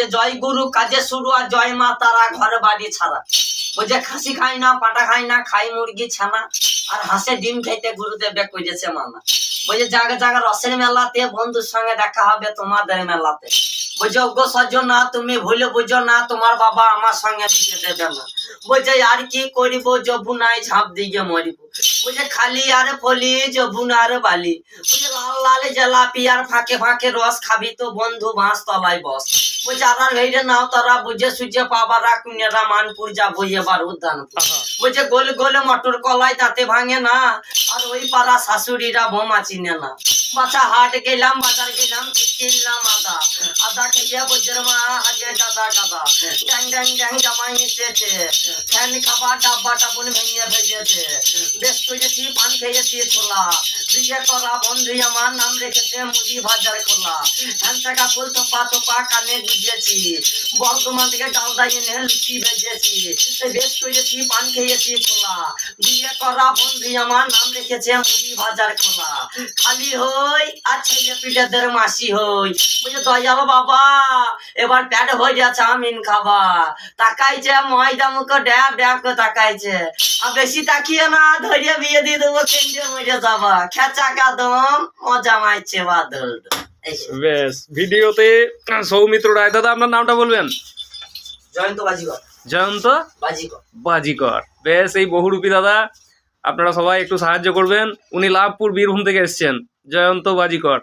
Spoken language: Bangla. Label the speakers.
Speaker 1: বলছে জয় গুরু কাজে শুরু আর জয় মা তারা ঘরে বাড়ি ছাড়া। বলছে খাসি খাই না, পাটা খাই না, খাই মুরগি ছানা, আর হাঁসে ডিম খাইতে গুরুদেব কইছে মানা। বলছে জায়গা জায়গা রসের মেলাতে বন্ধুর সঙ্গে দেখা হবে তোমাদের মেলাতে। বলছে ওগো সজ্জনা তুমি ভুলে বুঝো না, তোমার বাবা আমার সঙ্গে দিতে দেবে না। বলছে আর কি করিব যবুনায় ঝাঁপ দিয়ে মরিব। বলছে খালি আর ফলি যবুনার বালি। বলছে লাল লাল জেলাপি আর ফাঁকে ফাঁকে রস খাবি তো বন্ধু বাঁশ তলায় বস। বলছে আর ভেড়ে নাও তারা বুঝে সুঝে পাবারা কুনেরা মানপুর যাবো এবার উদ্যানপুর। বলছে গোল গোল মটর কলাই তাতে ভাঙে না, আর ওই পাড়া শাশুড়িরা বোমা চিনে না। বাচ্চা হাট গেলাম বাজার গেলাম কিনলাম আদা, আদা খেয়ে বজ্র মা আগে গাদা গাদা। ড্যাং ড্যাং ড্যাং জামাই এসেছে, ফ্যান খাবা ডাব্বা টাপুন ভেঙে ভেজেছে। বেশ করেছি পান খেয়েছি ছোলা, বিয়ে করা বন্ধু আমার নাম রেখেছে মুদি ভাজার খোলা। হ্যান টাকা ফুল তোপা তোপা কানে গুজিয়েছি, বর্ধমান থেকে ডালদা এনে লুচি ভেজেছি। বেশ করেছি পান খেয়েছি ছোলা, বিয়ে করা বন্ধু আমার নাম রেখেছে মুদি ভাজার খোলা। খালি হই আর ছেলে পিলেদের মাসি হই। বুঝে দয়াল বাবা এবার প্যাট হয়ে যাচ্ছে আমিন খাবা। তাকাইছে ময়দা মুখো ড্যাব ড্যাব করে তাকাইছে, আর বেশি তাকিয়ে না ধরিয়ে বিয়ে দিয়ে দেবো কেন্দ্রে মরে যাবা। খেচা কাদম মজা মাইছে বাদল।
Speaker 2: বেশ ভিডিওতে সৌমিত্র রায়। দাদা আপনার নামটা বলবেন?
Speaker 1: জয়ন্ত বাজিকর।
Speaker 2: জয়ন্ত
Speaker 1: বাজিকর।
Speaker 2: বাজিকর। বেশ এই বহুরূপী দাদা, আপনারা সবাই একটু সাহায্য করবেন। উনি লাভপুর বীরভূম থেকে এসছেন। জয়ন্ত বাজিকর।